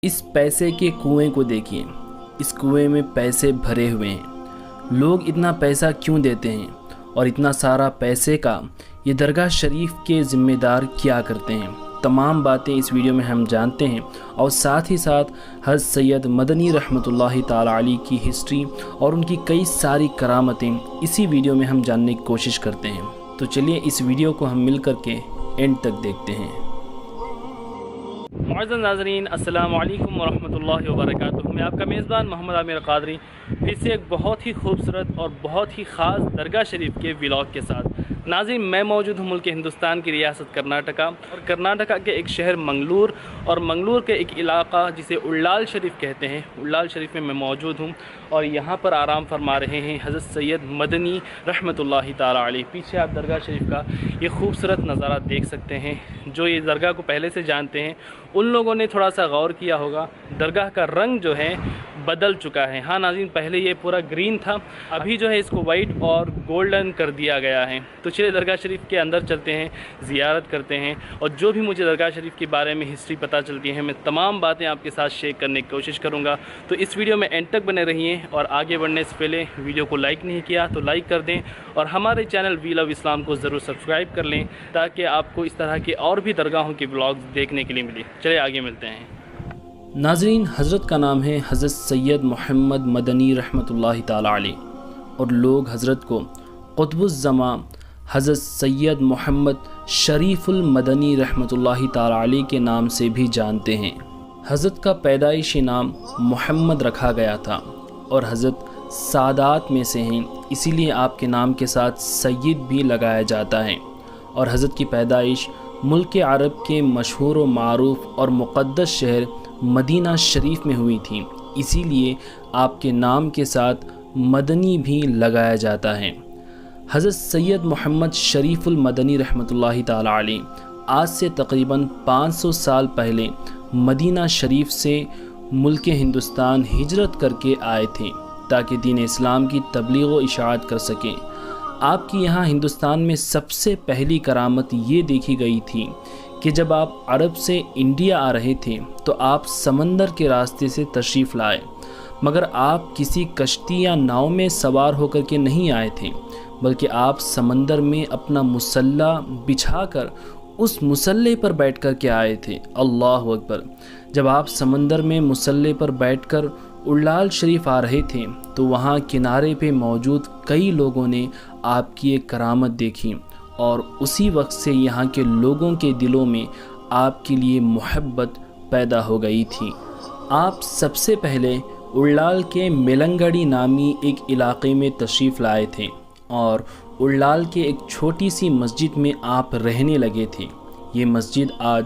اس پیسے کے کنویں کو دیکھیے، اس کنویں میں پیسے بھرے ہوئے ہیں۔ لوگ اتنا پیسہ کیوں دیتے ہیں اور اتنا سارا پیسے کا یہ درگاہ شریف کے ذمہ دار کیا کرتے ہیں؟ تمام باتیں اس ویڈیو میں ہم جانتے ہیں، اور ساتھ ہی ساتھ حضرت سید مدنی رحمۃ اللہ تعالی علیہ کی ہسٹری اور ان کی کئی ساری کرامتیں اسی ویڈیو میں ہم جاننے کی کوشش کرتے ہیں۔ تو چلیے اس ویڈیو کو ہم مل کر کے اینڈ تک دیکھتے ہیں۔ معزز ناظرین، السلام علیکم ورحمۃ اللہ وبرکاتہ۔ میں آپ کا میزبان محمد عامر قادری پھر سے ایک بہت ہی خوبصورت اور بہت ہی خاص درگاہ شریف کے ولاگ کے ساتھ۔ ناظرین، میں موجود ہوں ملک ہندوستان کی ریاست کرناٹکا، اور کرناٹکا کے ایک شہر منگلور، اور منگلور کے ایک علاقہ جسے اڑلال شریف کہتے ہیں، اڑلال شریف میں موجود ہوں، اور یہاں پر آرام فرما رہے ہیں حضرت سید مدنی رحمۃ اللہ تعالی علیہ۔ پیچھے آپ درگاہ شریف کا یہ خوبصورت نظارہ دیکھ سکتے ہیں۔ جو یہ درگاہ کو پہلے سے جانتے ہیں ان لوگوں نے تھوڑا سا غور کیا ہوگا، درگاہ کا رنگ جو ہے بدل چکا ہے۔ ہاں ناظرین، پہلے یہ پورا گرین تھا، ابھی جو ہے اس کو وائٹ اور گولڈن کر دیا گیا ہے۔ تو چلیے درگاہ شریف کے اندر چلتے ہیں، زیارت کرتے ہیں، اور جو بھی مجھے درگاہ شریف کے بارے میں ہسٹری پتہ چلتی ہے میں تمام باتیں آپ کے ساتھ شیئر کرنے کی کوشش کروں گا۔ تو اس ویڈیو میں اینڈ تک بنے رہیے، اور آگے بڑھنے سے پہلے ویڈیو کو لائک نہیں کیا تو لائک کر دیں، اور ہمارے چینل وی لو اسلام کو ضرور سبسکرائب کر لیں تاکہ آپ کو اس طرح کے اور بھی درگاہوں کے ولاگز دیکھنے کے لیے ملے۔ چلیے آگے ملتے ہیں۔ ناظرین، حضرت کا نام ہے حضرت سید محمد مدنی رحمۃ اللہ تعالی علیہ، اور لوگ حضرت کو قطب الزمان حضرت سید محمد شریف المدنی رحمۃ اللہ تعالی علیہ کے نام سے بھی جانتے ہیں۔ حضرت کا پیدائشی نام محمد رکھا گیا تھا، اور حضرت سادات میں سے ہیں، اسی لیے آپ کے نام کے ساتھ سید بھی لگایا جاتا ہے۔ اور حضرت کی پیدائش ملک عرب کے مشہور و معروف اور مقدس شہر مدینہ شریف میں ہوئی تھی، اسی لیے آپ کے نام کے ساتھ مدنی بھی لگایا جاتا ہے۔ حضرت سید محمد شریف المدنی رحمۃ اللہ تعالی علیہ آج سے تقریباً 500 سال پہلے مدینہ شریف سے ملک ہندوستان ہجرت کر کے آئے تھے تاکہ دین اسلام کی تبلیغ و اشاعت کر سکیں۔ آپ کی یہاں ہندوستان میں سب سے پہلی کرامت یہ دیکھی گئی تھی کہ جب آپ عرب سے انڈیا آ رہے تھے تو آپ سمندر کے راستے سے تشریف لائے، مگر آپ کسی کشتی یا ناؤ میں سوار ہو کر کے نہیں آئے تھے، بلکہ آپ سمندر میں اپنا مسلح بچھا کر اس مسلح پر بیٹھ کر کے آئے تھے۔ اللہ اکبر! جب آپ سمندر میں مسلح پر بیٹھ کر اڑلال شریف آ رہے تھے تو وہاں کنارے پہ موجود کئی لوگوں نے آپ کی ایک کرامت دیکھی، اور اسی وقت سے یہاں کے لوگوں کے دلوں میں آپ کے لیے محبت پیدا ہو گئی تھی۔ آپ سب سے پہلے اڑلال کے میلنگڑی نامی ایک علاقے میں تشریف لائے تھے، اور اڑلال کے ایک چھوٹی سی مسجد میں آپ رہنے لگے تھے۔ یہ مسجد آج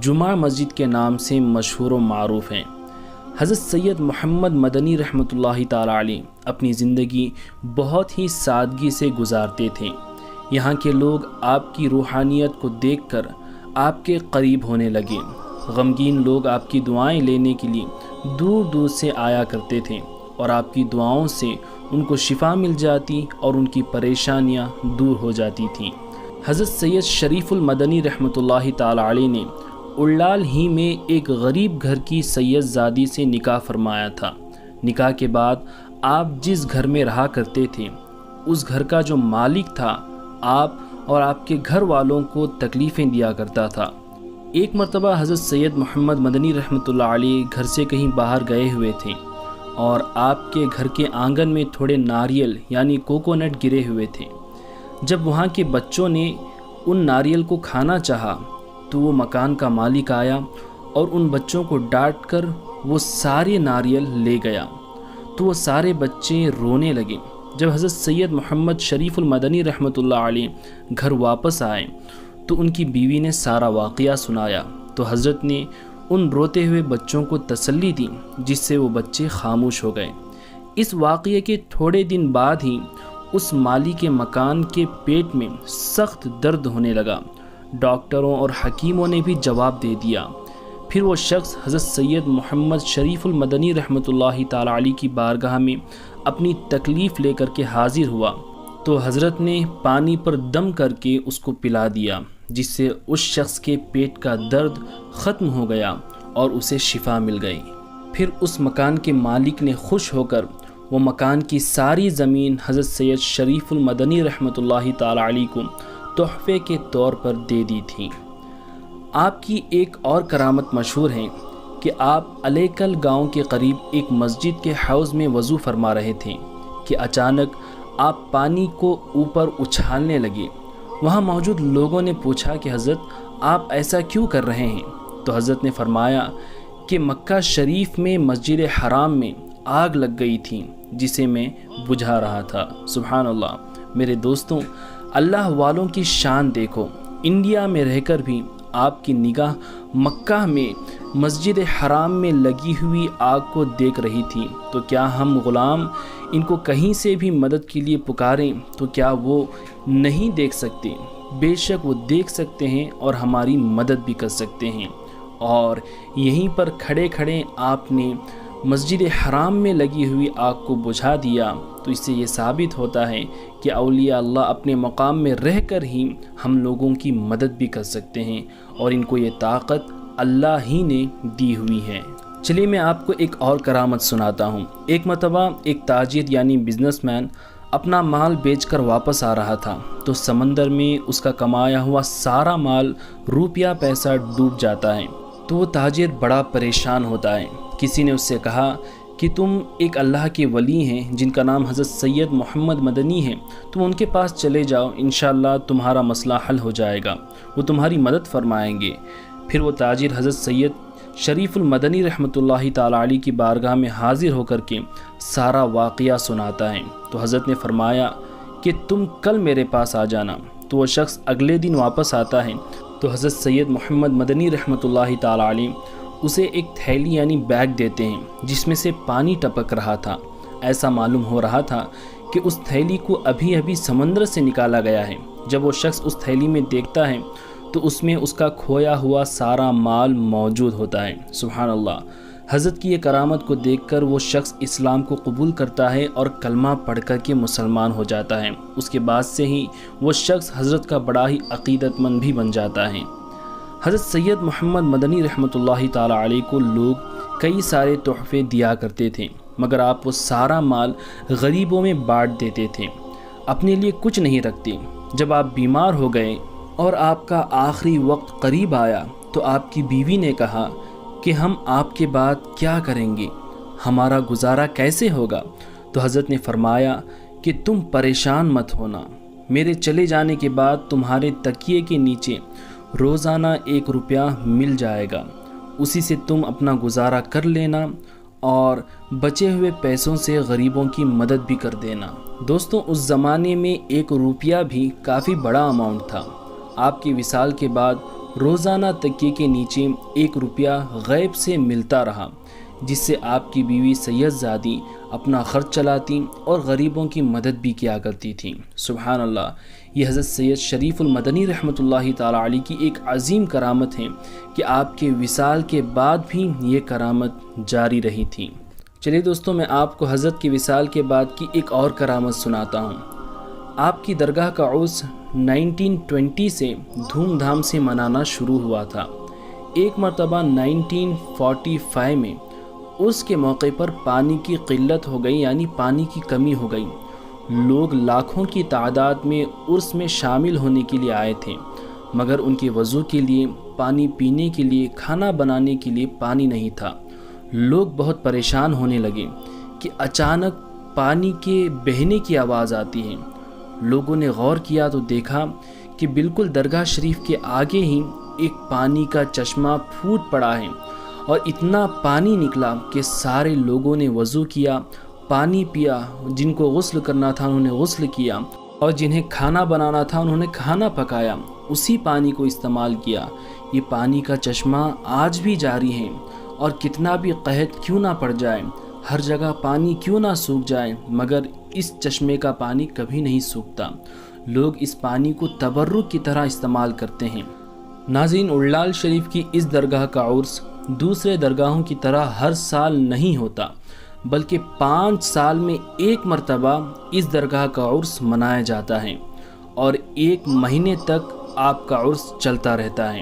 جمعہ مسجد کے نام سے مشہور و معروف ہے۔ حضرت سید محمد مدنی رحمۃ اللہ تعالی علیہ اپنی زندگی بہت ہی سادگی سے گزارتے تھے۔ یہاں کے لوگ آپ کی روحانیت کو دیکھ کر آپ کے قریب ہونے لگے۔ غمگین لوگ آپ کی دعائیں لینے کے لیے دور دور سے آیا کرتے تھے، اور آپ کی دعاؤں سے ان کو شفا مل جاتی اور ان کی پریشانیاں دور ہو جاتی تھیں۔ حضرت سید شریف المدنی رحمۃ اللہ تعالی علیہ نے اڑلال ہی میں ایک غریب گھر کی سید زادی سے نکاح فرمایا تھا۔ نکاح کے بعد آپ جس گھر میں رہا کرتے تھے اس گھر کا جو مالک تھا آپ اور آپ کے گھر والوں کو تکلیفیں دیا کرتا تھا۔ ایک مرتبہ حضرت سید محمد مدنی رحمۃ اللہ علیہ گھر سے کہیں باہر گئے ہوئے تھے، اور آپ کے گھر کے آنگن میں تھوڑے ناریل یعنی کوکونٹ گرے ہوئے تھے۔ جب وہاں کے بچوں نے ان ناریل کو کھانا چاہا تو وہ مکان کا مالک آیا اور ان بچوں کو ڈانٹ کر وہ سارے ناریل لے گیا، تو وہ سارے بچے رونے لگے۔ جب حضرت سید محمد شریف المدنی رحمۃ اللہ علیہ گھر واپس آئے تو ان کی بیوی نے سارا واقعہ سنایا، تو حضرت نے ان روتے ہوئے بچوں کو تسلی دی، جس سے وہ بچے خاموش ہو گئے۔ اس واقعے کے تھوڑے دن بعد ہی اس مالی کے مکان کے پیٹ میں سخت درد ہونے لگا۔ ڈاکٹروں اور حکیموں نے بھی جواب دے دیا۔ پھر وہ شخص حضرت سید محمد شریف المدنی رحمۃ اللہ تعالی علیہ کی بارگاہ میں اپنی تکلیف لے کر کے حاضر ہوا، تو حضرت نے پانی پر دم کر کے اس کو پلا دیا، جس سے اس شخص کے پیٹ کا درد ختم ہو گیا اور اسے شفا مل گئی۔ پھر اس مکان کے مالک نے خوش ہو کر وہ مکان کی ساری زمین حضرت سید شریف المدنی رحمۃ اللہ تعالی علیہ کو تحفے کے طور پر دے دی تھی۔ آپ کی ایک اور کرامت مشہور ہے کہ آپ علیکل گاؤں کے قریب ایک مسجد کے حوض میں وضو فرما رہے تھے کہ اچانک آپ پانی کو اوپر اچھالنے لگے۔ وہاں موجود لوگوں نے پوچھا کہ حضرت آپ ایسا کیوں کر رہے ہیں؟ تو حضرت نے فرمایا کہ مکہ شریف میں مسجد حرام میں آگ لگ گئی تھی جسے میں بجھا رہا تھا۔ سبحان اللہ۔ میرے دوستوں، اللہ والوں کی شان دیکھو، انڈیا میں رہ کر بھی آپ کی نگاہ مکہ میں مسجد حرام میں لگی ہوئی آگ کو دیکھ رہی تھی، تو کیا ہم غلام ان کو کہیں سے بھی مدد کے لیے پکاریں تو کیا وہ نہیں دیکھ سکتے؟ بے شک وہ دیکھ سکتے ہیں اور ہماری مدد بھی کر سکتے ہیں۔ اور یہیں پر کھڑے کھڑے آپ نے مسجد حرام میں لگی ہوئی آگ کو بجھا دیا، تو اس سے یہ ثابت ہوتا ہے کہ اولیاء اللہ اپنے مقام میں رہ کر ہی ہم لوگوں کی مدد بھی کر سکتے ہیں، اور ان کو یہ طاقت اللہ ہی نے دی ہوئی ہے۔ چلیے میں آپ کو ایک اور کرامت سناتا ہوں۔ ایک مرتبہ ایک تاجر یعنی بزنس مین اپنا مال بیچ کر واپس آ رہا تھا تو سمندر میں اس کا کمایا ہوا سارا مال روپیہ پیسہ ڈوب جاتا ہے، تو وہ تاجر بڑا پریشان ہوتا ہے۔ کسی نے اس سے کہا کہ تم ایک اللہ کے ولی ہیں جن کا نام حضرت سید محمد مدنی ہے، تم ان کے پاس چلے جاؤ، انشاءاللہ تمہارا مسئلہ حل ہو جائے گا، وہ تمہاری مدد فرمائیں گے۔ پھر وہ تاجر حضرت سید شریف المدنی رحمۃ اللہ تعالی علیہ کی بارگاہ میں حاضر ہو کر کے سارا واقعہ سناتا ہے، تو حضرت نے فرمایا کہ تم کل میرے پاس آ جانا۔ تو وہ شخص اگلے دن واپس آتا ہے تو حضرت سید محمد مدنی رحمۃ اللہ تعالی علیہ اسے ایک تھیلی یعنی بیگ دیتے ہیں جس میں سے پانی ٹپک رہا تھا۔ ایسا معلوم ہو رہا تھا کہ اس تھیلی کو ابھی ابھی سمندر سے نکالا گیا ہے۔ جب وہ شخص اس تھیلی میں دیکھتا ہے تو اس میں اس کا کھویا ہوا سارا مال موجود ہوتا ہے۔ سبحان اللہ۔ حضرت کی یہ کرامت کو دیکھ کر وہ شخص اسلام کو قبول کرتا ہے اور کلمہ پڑھ کر کے مسلمان ہو جاتا ہے۔ اس کے بعد سے ہی وہ شخص حضرت کا بڑا ہی عقیدت مند بھی بن جاتا ہے۔ حضرت سید محمد مدنی رحمۃ اللہ تعالی علیہ کو لوگ کئی سارے تحفے دیا کرتے تھے، مگر آپ وہ سارا مال غریبوں میں بانٹ دیتے تھے، اپنے لیے کچھ نہیں رکھتے۔ جب آپ بیمار ہو گئے اور آپ کا آخری وقت قریب آیا تو آپ کی بیوی نے کہا کہ ہم آپ کے بعد کیا کریں گے، ہمارا گزارا کیسے ہوگا؟ تو حضرت نے فرمایا کہ تم پریشان مت ہونا، میرے چلے جانے کے بعد تمہارے تکیے کے نیچے روزانہ 1 روپیہ مل جائے گا، اسی سے تم اپنا گزارا کر لینا اور بچے ہوئے پیسوں سے غریبوں کی مدد بھی کر دینا۔ دوستوں، اس زمانے میں 1 روپیہ بھی کافی بڑا اماؤنٹ تھا۔ آپ کی وصال کے بعد روزانہ تکیے کے نیچے 1 روپیہ غیب سے ملتا رہا، جس سے آپ کی بیوی سید زادی اپنا خرچ چلاتی اور غریبوں کی مدد بھی کیا کرتی تھی۔ سبحان اللہ۔ یہ حضرت سید شریف المدنی رحمۃ اللہ تعالی علیہ کی ایک عظیم کرامت ہے کہ آپ کے وصال کے بعد بھی یہ کرامت جاری رہی تھی۔ چلیے دوستوں، میں آپ کو حضرت کے وصال کے بعد کی ایک اور کرامت سناتا ہوں۔ آپ کی درگاہ کا عرس 1920 سے دھوم دھام سے منانا شروع ہوا تھا۔ ایک مرتبہ 1945 میں عرس کے موقع پر پانی کی قلت ہو گئی، یعنی پانی کی کمی ہو گئی۔ لوگ لاکھوں کی تعداد میں عرس میں شامل ہونے کے لیے آئے تھے، مگر ان کے وضو کے لیے، پانی پینے کے لیے، کھانا بنانے کے لیے پانی نہیں تھا۔ لوگ بہت پریشان ہونے لگے کہ اچانک پانی کے بہنے کی آواز آتی ہے۔ لوگوں نے غور کیا تو دیکھا کہ بالکل درگاہ شریف کے آگے ہی ایک پانی کا چشمہ پھوٹ پڑا ہے، اور اتنا پانی نکلا کہ سارے لوگوں نے وضو کیا، پانی پیا، جن کو غسل کرنا تھا انہوں نے غسل کیا، اور جنہیں کھانا بنانا تھا انہوں نے کھانا پکایا، اسی پانی کو استعمال کیا۔ یہ پانی کا چشمہ آج بھی جاری ہے، اور کتنا بھی قحط کیوں نہ پڑ جائے، ہر جگہ پانی کیوں نہ سوکھ جائے، مگر اس چشمے کا پانی کبھی نہیں سوکھتا۔ لوگ اس پانی کو تبرک کی طرح استعمال کرتے ہیں۔ ناظرین، اڑلال شریف کی اس درگاہ کا عرس دوسرے درگاہوں کی طرح ہر سال نہیں ہوتا، بلکہ 5 سال میں ایک مرتبہ اس درگاہ کا عرس منایا جاتا ہے، اور 1 مہینے تک آپ کا عرس چلتا رہتا ہے،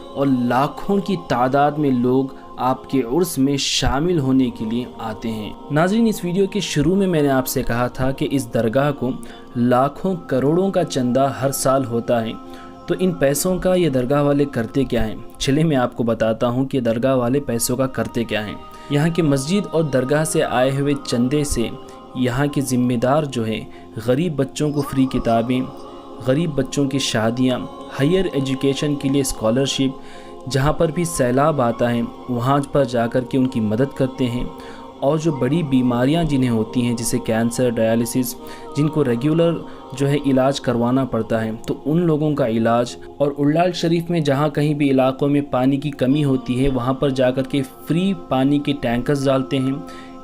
اور لاکھوں کی تعداد میں لوگ آپ کے عرس میں شامل ہونے کے لیے آتے ہیں۔ ناظرین، اس ویڈیو کے شروع میں نے آپ سے کہا تھا کہ اس درگاہ کو لاکھوں کروڑوں کا چندہ ہر سال ہوتا ہے، تو ان پیسوں کا یہ درگاہ والے کرتے کیا ہیں؟ چلے میں آپ کو بتاتا ہوں کہ درگاہ والے پیسوں کا کرتے کیا ہیں۔ یہاں کے مسجد اور درگاہ سے آئے ہوئے چندے سے یہاں کے ذمہ دار جو ہے غریب بچوں کو فری کتابیں، غریب بچوں کی شادیاں، ہائر ایجوکیشن کے لیے اسکالرشپ، جہاں پر بھی سیلاب آتا ہے وہاں پر جا کر کے ان کی مدد کرتے ہیں، اور جو بڑی بیماریاں جنہیں ہوتی ہیں جیسے کینسر، ڈائلسس، جن کو ریگولر جو ہے علاج کروانا پڑتا ہے، تو ان لوگوں کا علاج، اور اولال شریف میں جہاں کہیں بھی علاقوں میں پانی کی کمی ہوتی ہے وہاں پر جا کر کے فری پانی کے ٹینکرز ڈالتے ہیں،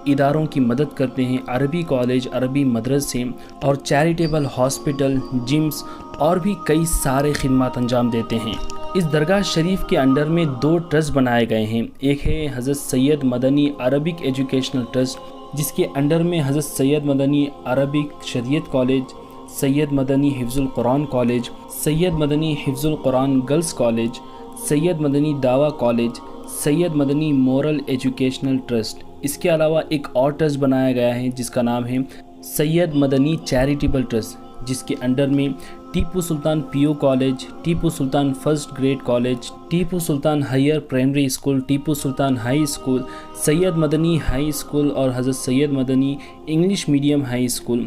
اداروں کی مدد کرتے ہیں، عربی کالج، عربی مدرسے اور چیریٹیبل ہاسپٹل، جمز اور بھی کئی سارے خدمات انجام دیتے ہیں۔ اس درگاہ شریف کے انڈر میں 2 ٹرسٹ بنائے گئے ہیں۔ ایک ہے حضرت سید مدنی عربک ایجوکیشنل ٹرسٹ، جس کے انڈر میں حضرت سید مدنی عربک شریعت کالج، سید مدنی حفظ القرآن کالج، سید مدنی حفظ القرآن گرلز کالج، سید مدنی دعویٰ کالج، سید مدنی مورل ایجوکیشنل ٹرسٹ۔ اس کے علاوہ ایک اور ٹرسٹ بنایا گیا ہے جس کا نام ہے سید مدنی چیریٹیبل ٹرسٹ، جس کے انڈر میں ٹیپو سلطان پی او college, Tipu Sultan first grade college, Tipu Sultan higher primary school, Tipu Sultan high school, سید مدنی ہائی اسکول اور حضرت سید مدنی انگلش میڈیم ہائی اسکول،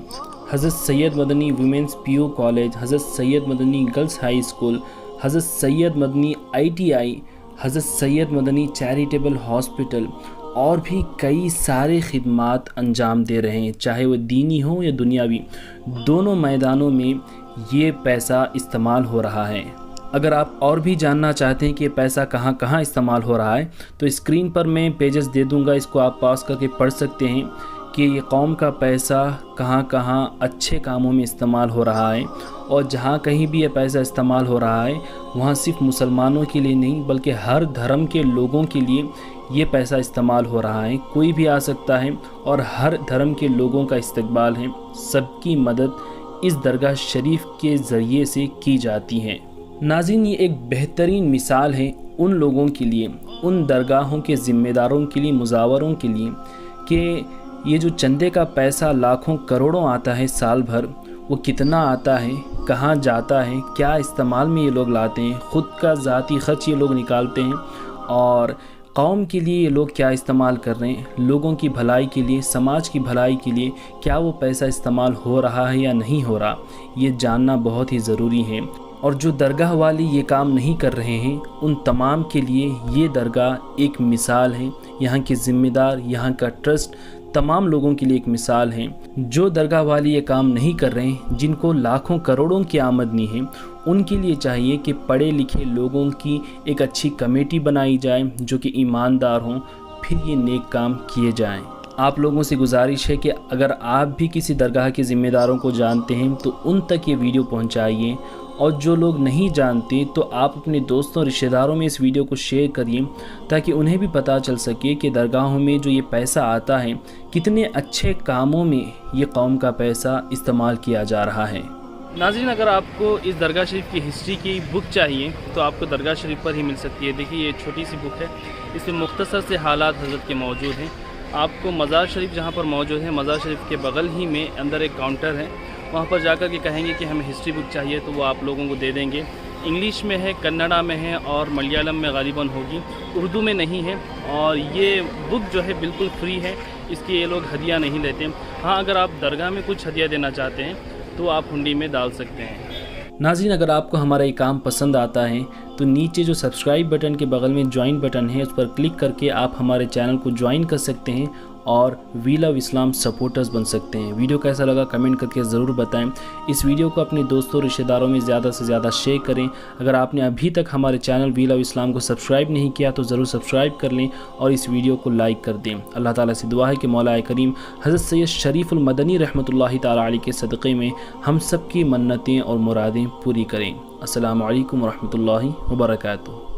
حضرت سید مدنی ویمنس پی او کالج، حضرت سید مدنی گرلز ہائی اسکول، حضرت سید مدنی ITI، حضرت سید مدنی چیریٹیبل ہاسپٹل، اور بھی کئی سارے خدمات انجام دے رہے ہیں، چاہے وہ دینی ہو یا دنیاوی، دونوں میدانوں میں یہ پیسہ استعمال ہو رہا ہے۔ اگر آپ اور بھی جاننا چاہتے ہیں کہ یہ پیسہ کہاں کہاں استعمال ہو رہا ہے تو اسکرین پر میں پیجز دے دوں گا، اس کو آپ پاس کر کے پڑھ سکتے ہیں کہ یہ قوم کا پیسہ کہاں کہاں اچھے کاموں میں استعمال ہو رہا ہے، اور جہاں کہیں بھی یہ پیسہ استعمال ہو رہا ہے وہاں صرف مسلمانوں کے لیے نہیں بلکہ ہر دھرم کے لوگوں کے لیے یہ پیسہ استعمال ہو رہا ہے۔ کوئی بھی آ سکتا ہے اور ہر دھرم کے لوگوں کا استقبال ہے، سب کی مدد اس درگاہ شریف کے ذریعے سے کی جاتی ہے۔ ناظرین، یہ ایک بہترین مثال ہے ان لوگوں کے لیے، ان درگاہوں کے ذمہ داروں کے لیے، مزاوروں کے لیے، کہ یہ جو چندے کا پیسہ لاکھوں کروڑوں آتا ہے سال بھر، وہ کتنا آتا ہے، کہاں جاتا ہے، کیا استعمال میں یہ لوگ لاتے ہیں، خود کا ذاتی خرچ یہ لوگ نکالتے ہیں، اور قوم کے لیے یہ لوگ کیا استعمال کر رہے ہیں، لوگوں کی بھلائی کے لیے، سماج کی بھلائی کے لیے کیا وہ پیسہ استعمال ہو رہا ہے یا نہیں ہو رہا، یہ جاننا بہت ہی ضروری ہے۔ اور جو درگاہ والی یہ کام نہیں کر رہے ہیں ان تمام کے لیے یہ درگاہ ایک مثال ہے، یہاں کے ذمہ دار، یہاں کا ٹرسٹ تمام لوگوں کے لیے ایک مثال ہے۔ جو درگاہ والی یہ کام نہیں کر رہے ہیں، جن کو لاکھوں کروڑوں کی آمدنی ہے، ان کے لیے چاہیے کہ پڑھے لکھے لوگوں کی ایک اچھی کمیٹی بنائی جائے جو کہ ایماندار ہوں، پھر یہ نیک کام کیے جائیں۔ آپ لوگوں سے گزارش ہے کہ اگر آپ بھی کسی درگاہ کے ذمہ داروں کو جانتے ہیں تو ان تک یہ ویڈیو پہنچائیے، اور جو لوگ نہیں جانتے تو آپ اپنے دوستوں رشتہ داروں میں اس ویڈیو کو شیئر کریے تاکہ انہیں بھی پتہ چل سکے کہ درگاہوں میں جو یہ پیسہ آتا ہے کتنے اچھے کاموں میں یہ قوم کا پیسہ استعمال کیا جا رہا ہے۔ ناظرین، اگر آپ کو اس درگاہ شریف کی ہسٹری کی بک چاہیے تو آپ کو درگاہ شریف پر ہی مل سکتی ہے۔ دیکھیے یہ چھوٹی سی بک ہے، اس میں مختصر سے حالات حضرت کے موجود ہیں۔ آپ کو مزار شریف جہاں پر موجود ہے، مزار شریف کے بغل ہی میں اندر ایک کاؤنٹر ہے، وہاں پر جا کر کے کہیں گے کہ ہمیں ہسٹری بک چاہیے تو وہ آپ لوگوں کو دے دیں گے۔ انگلش میں ہے، کنڑا میں ہے اور ملیالم میں غالباً ہوگی، اردو میں نہیں ہے، اور یہ بک جو ہے بالکل فری ہے، اس کی یہ لوگ ہدیہ نہیں لیتے۔ ہاں، اگر آپ درگاہ میں کچھ ہدیہ دینا چاہتے ہیں تو آپ ہنڈی میں ڈال سکتے ہیں۔ ناظرین، اگر آپ کو ہمارا یہ کام پسند آتا ہے تو نیچے جو سبسکرائب بٹن کے بغل میں جوائن بٹن ہے اس پر کلک کر کے آپ ہمارے چینل کو جوائن کر سکتے ہیں اور وی لو اسلام سپورٹرز بن سکتے ہیں۔ ویڈیو کیسا لگا کمنٹ کر کے ضرور بتائیں۔ اس ویڈیو کو اپنے دوستوں رشتہ داروں میں زیادہ سے زیادہ شیئر کریں۔ اگر آپ نے ابھی تک ہمارے چینل وی لو اسلام کو سبسکرائب نہیں کیا تو ضرور سبسکرائب کر لیں اور اس ویڈیو کو لائک کر دیں۔ اللہ تعالیٰ سے دعا ہے کہ مولا کریم حضرت سید شریف المدنی رحمۃ اللہ تعالیٰ علیہ کے صدقے میں ہم سب کی منتیں اور مرادیں پوری کریں۔ السلام علیکم ورحمۃ اللہ وبرکاتہ۔